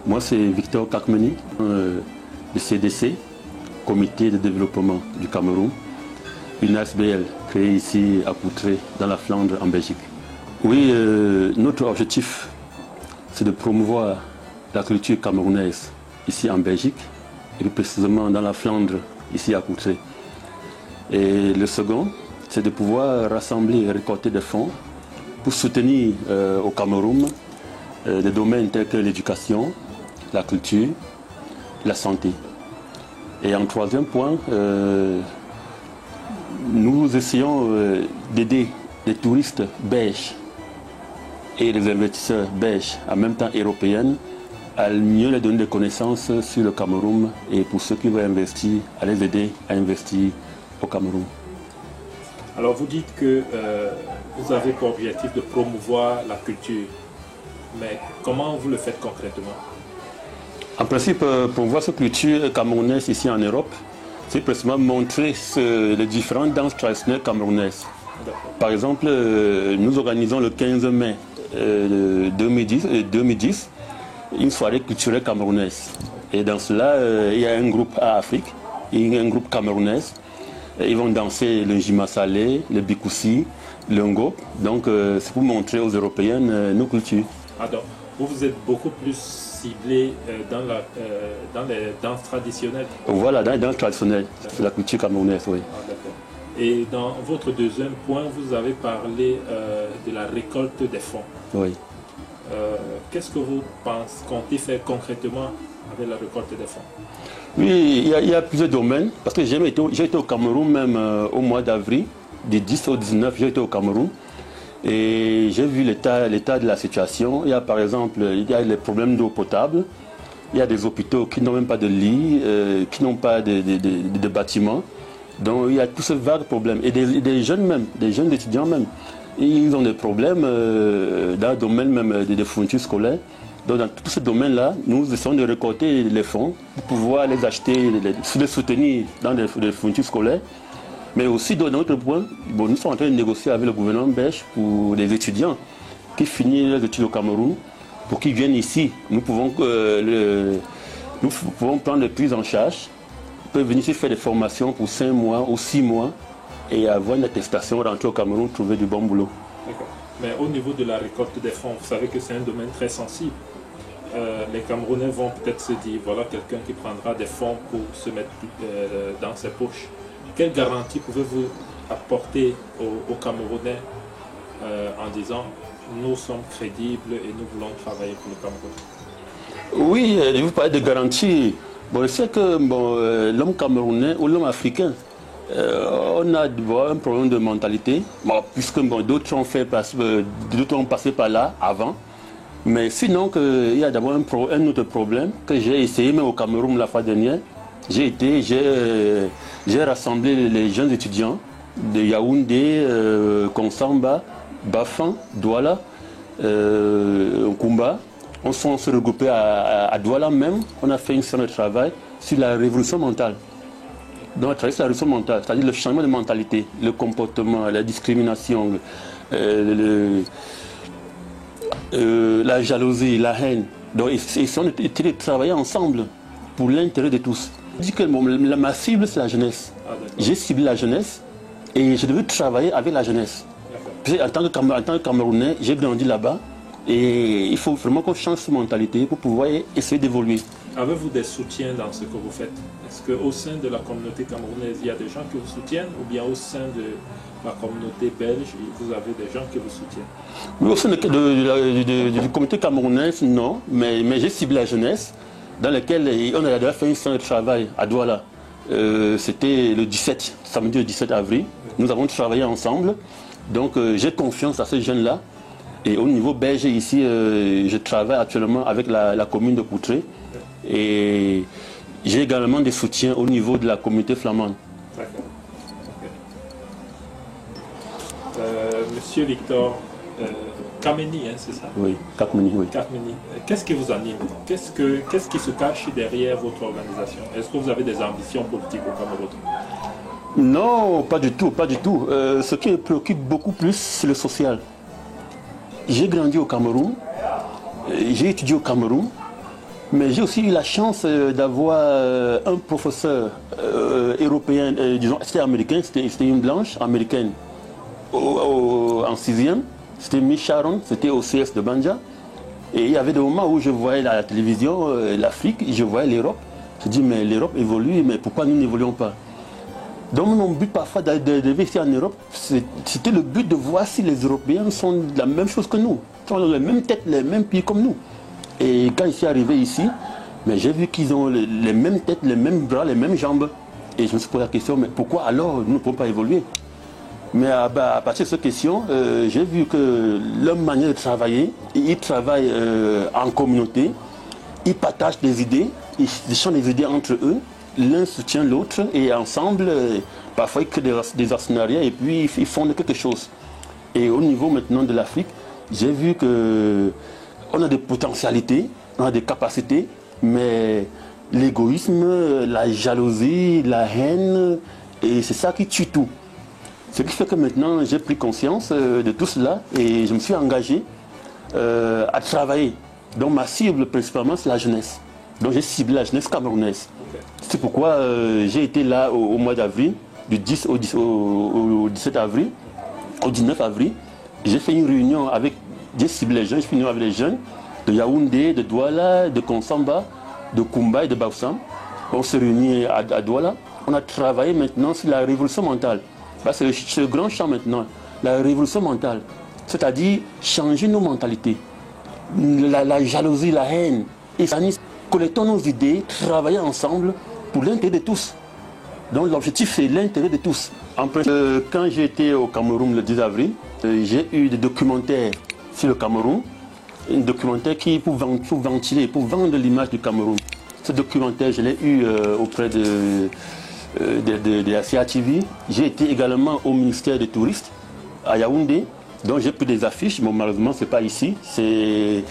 Moi, c'est Victor Kakmeni, le CDC, Comité de développement du Cameroun, une ASBL créée ici à Poutré, dans la Flandre, en Belgique. Oui, notre objectif, c'est de promouvoir la culture camerounaise ici en Belgique, et plus précisément dans la Flandre, ici à Poutré. Et le second, c'est de pouvoir rassembler et récolter des fonds pour soutenir au Cameroun des domaines tels que l'éducation, la culture, la santé. Et en troisième point, nous essayons d'aider les touristes belges et les investisseurs belges, en même temps européens, à mieux les donner des connaissances sur le Cameroun et pour ceux qui veulent investir, à les aider à investir au Cameroun. Alors vous dites que vous avez pour objectif de promouvoir la culture, mais comment vous le faites concrètement? En principe, promouvoir cette culture camerounaise ici en Europe, c'est précisément montrer les différentes danses traditionnelles camerounaises. Par exemple, nous organisons le 15 mai 2010 une soirée culturelle camerounaise. Et dans cela, il y a un groupe à Afrique, un groupe camerounais. Ils vont danser le Jima Salé, le Bikoussi, le Ngo. Donc c'est pour montrer aux Européens nos cultures. Ah donc, vous êtes beaucoup plus ciblé dans les danses traditionnelles. Voilà, dans les danses traditionnelles, c'est la culture camerounaise, oui. Ah, d'accord. Et dans votre deuxième point, vous avez parlé de la récolte des fonds. Oui. Qu'est-ce que vous comptez faire concrètement avec la récolte des fonds? Oui, il y a plusieurs domaines, parce que j'ai été au Cameroun même au mois d'avril, du 10 au 19, j'ai été au Cameroun. Et j'ai vu l'état de la situation. Il y a par exemple les problèmes d'eau potable. Il y a des hôpitaux qui n'ont même pas de lit, qui n'ont pas de bâtiments. Donc il y a tous ces vagues problèmes. Et des jeunes même, des jeunes étudiants même, ils ont des problèmes dans le domaine même des fournitures scolaires. Donc dans tous ces domaines-là, nous essayons de récolter les fonds pour pouvoir les acheter, les soutenir dans les fournitures scolaires. Mais aussi, d'un autre point, nous sommes en train de négocier avec le gouvernement belge pour les étudiants qui finissent leurs études au Cameroun, pour qu'ils viennent ici. Nous pouvons prendre les prises en charge. Ils peuvent venir ici faire des formations pour 5 mois ou 6 mois et avoir une attestation, rentrer au Cameroun, trouver du bon boulot. D'accord. Mais au niveau de la récolte des fonds, vous savez que c'est un domaine très sensible. Les Camerounais vont peut-être se dire, voilà quelqu'un qui prendra des fonds pour se mettre dans ses poches. Quelle garantie pouvez-vous apporter aux Camerounais en disant nous sommes crédibles et nous voulons travailler pour le Cameroun? Oui, je vous parle de garantie. Bon, je sais que l'homme camerounais ou l'homme africain, on a un problème de mentalité, puisque d'autres ont passé par là avant. Mais sinon, il y a d'abord un autre problème que j'ai essayé même au Cameroun la fois dernière. J'ai rassemblé les jeunes étudiants de Yaoundé, Konsamba, Bafan, Douala, Nkumba. On s'est regroupés à Douala même. On a fait une séance de travail sur la révolution mentale. Donc, on a travaillé sur la révolution mentale, c'est-à-dire le changement de mentalité, le comportement, la discrimination, la jalousie, la haine. Donc, ils ont été travailler ensemble pour l'intérêt de tous. Je dis que ma cible, c'est la jeunesse. J'ai ciblé la jeunesse et je devais travailler avec la jeunesse. En tant que Camerounais, j'ai grandi là-bas et il faut vraiment qu'on change cette mentalité pour pouvoir essayer d'évoluer. Avez-vous des soutiens dans ce que vous faites? Est-ce qu'au sein de la communauté camerounaise, il y a des gens qui vous soutiennent ou bien au sein de la communauté belge, vous avez des gens qui vous soutiennent? Oui, au sein du communauté camerounaise, non, mais j'ai ciblé la jeunesse, dans lequel on a déjà fait une séance de travail à Douala. C'était le 17, samedi le 17 avril. Nous avons travaillé ensemble. Donc j'ai confiance à ces jeunes-là. Et au niveau belge, ici, je travaille actuellement avec la commune de Poutré. Et j'ai également des soutiens au niveau de la communauté flamande. D'accord. Monsieur Victor Kakmeni, hein, c'est ça? Oui, Kakmeni, oui. Kakmeni. Qu'est-ce qui vous anime? Qu'est-ce qui se cache derrière votre organisation? Est-ce que vous avez des ambitions politiques au Cameroun? Non, pas du tout, pas du tout. Ce qui me préoccupe beaucoup plus, c'est le social. J'ai grandi au Cameroun, j'ai étudié au Cameroun, Mais j'ai aussi eu la chance d'avoir un professeur européen, disons, c'était américain, c'était une blanche américaine en 6e. C'était Miss Sharon, c'était au CS de Banja. Et il y avait des moments où je voyais la télévision, l'Afrique, je voyais l'Europe. Je dis, mais l'Europe évolue, mais pourquoi nous n'évoluons pas? Donc mon but parfois d'arriver ici en Europe, c'était le but de voir si les Européens sont la même chose que nous, sont les mêmes têtes, les mêmes pieds comme nous. Et quand je suis arrivé ici, j'ai vu qu'ils ont les mêmes têtes, les mêmes bras, les mêmes jambes. Et je me suis posé la question, mais pourquoi alors nous ne pouvons pas évoluer? Mais à partir de cette question, j'ai vu que leur manière de travailler, ils travaillent en communauté, ils partagent des idées, ils échangent des idées entre eux, l'un soutient l'autre et ensemble, parfois ils créent des partenariats et puis ils font quelque chose. Et au niveau maintenant de l'Afrique, j'ai vu qu'on a des potentialités, on a des capacités, mais l'égoïsme, la jalousie, la haine, et c'est ça qui tue tout. Ce qui fait que maintenant j'ai pris conscience de tout cela et je me suis engagé à travailler. Donc ma cible principalement c'est la jeunesse. Donc j'ai ciblé la jeunesse camerounaise. C'est pourquoi j'ai été là au mois d'avril, du 10 au 17 avril, au 19 avril. J'ai fait une réunion avec, j'ai ciblé les jeunes, j'ai fait une réunion avec les jeunes de Yaoundé, de Douala, de Konsamba, de Koumba et de Baussam. On s'est réunis à Douala. On a travaillé maintenant sur la révolution mentale. C'est le grand champ maintenant, la révolution mentale. C'est-à-dire changer nos mentalités. La jalousie, la haine. Et collectons nos idées, travailler ensemble pour l'intérêt de tous. Donc l'objectif c'est l'intérêt de tous. Quand j'ai été au Cameroun le 10 avril, j'ai eu des documentaires sur le Cameroun. Un documentaire qui pour ventiler, pour vendre l'image du Cameroun. Ce documentaire, je l'ai eu auprès de la CATV. J'ai été également au ministère des Touristes à Yaoundé. Donc j'ai pris des affiches. Bon, malheureusement, ce n'est pas ici, c'est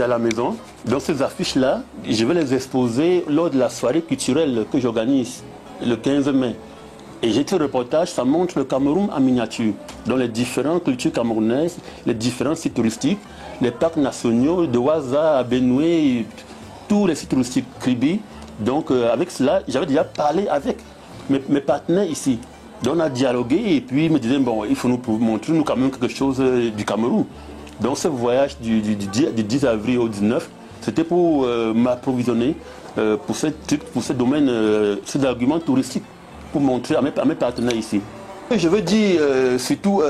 à la maison. Donc ces affiches-là, je vais les exposer lors de la soirée culturelle que j'organise le 15 mai. Et j'ai fait un reportage, ça montre le Cameroun en miniature. Donc les différentes cultures camerounaises, les différents sites touristiques, les parcs nationaux de Ouaza à Benoué, tous les sites touristiques Kribi. Donc avec cela, j'avais déjà parlé avec mes partenaires ici. Donc on a dialogué et puis ils me disaient, bon, il faut nous montrer nous quand même quelque chose du Cameroun. Donc ce voyage du 10 avril au 19, c'était pour m'approvisionner pour ce domaine, ces arguments touristiques, pour montrer à mes partenaires ici. Je veux dire surtout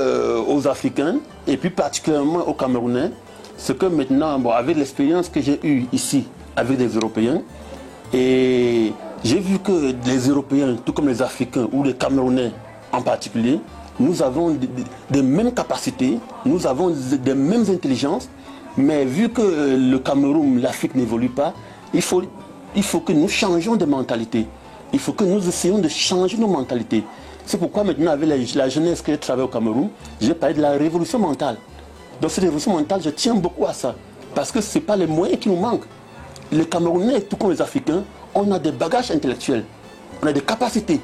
aux Africains et puis particulièrement aux Camerounais, ce que maintenant, bon, avec l'expérience que j'ai eue ici avec des Européens, et j'ai vu que les Européens, tout comme les Africains ou les Camerounais en particulier, nous avons des mêmes capacités, nous avons des mêmes intelligences, mais vu que le Cameroun, l'Afrique n'évolue pas, il faut que nous changions de mentalité. Il faut que nous essayons de changer nos mentalités. C'est pourquoi maintenant, avec la jeunesse que je travaille au Cameroun, j'ai parlé de la révolution mentale. Donc cette révolution mentale, je tiens beaucoup à ça, parce que ce n'est pas les moyens qui nous manquent. Les Camerounais, tout comme les Africains, on a des bagages intellectuels, on a des capacités.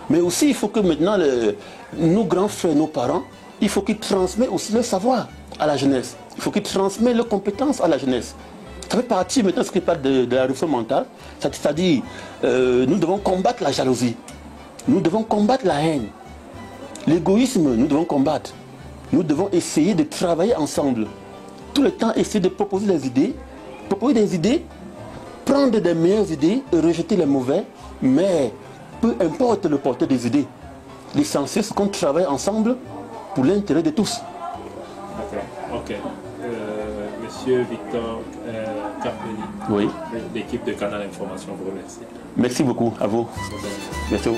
Mais aussi, il faut que maintenant, nos grands frères, nos parents, il faut qu'ils transmettent aussi le savoir à la jeunesse. Il faut qu'ils transmettent leurs compétences à la jeunesse. Ça fait partie maintenant de ce qui parle de la révolution mentale. C'est-à-dire, nous devons combattre la jalousie. Nous devons combattre la haine. L'égoïsme, nous devons combattre. Nous devons essayer de travailler ensemble. Tout le temps, essayer de proposer des idées, prendre des meilleures idées et rejeter les mauvais, mais peu importe le porteur des idées. L'essentiel, c'est qu'on travaille ensemble pour l'intérêt de tous. Ok. Monsieur Victor Carpelli, oui. L'équipe de Canal Information vous remercie. Merci beaucoup à vous. Merci à vous.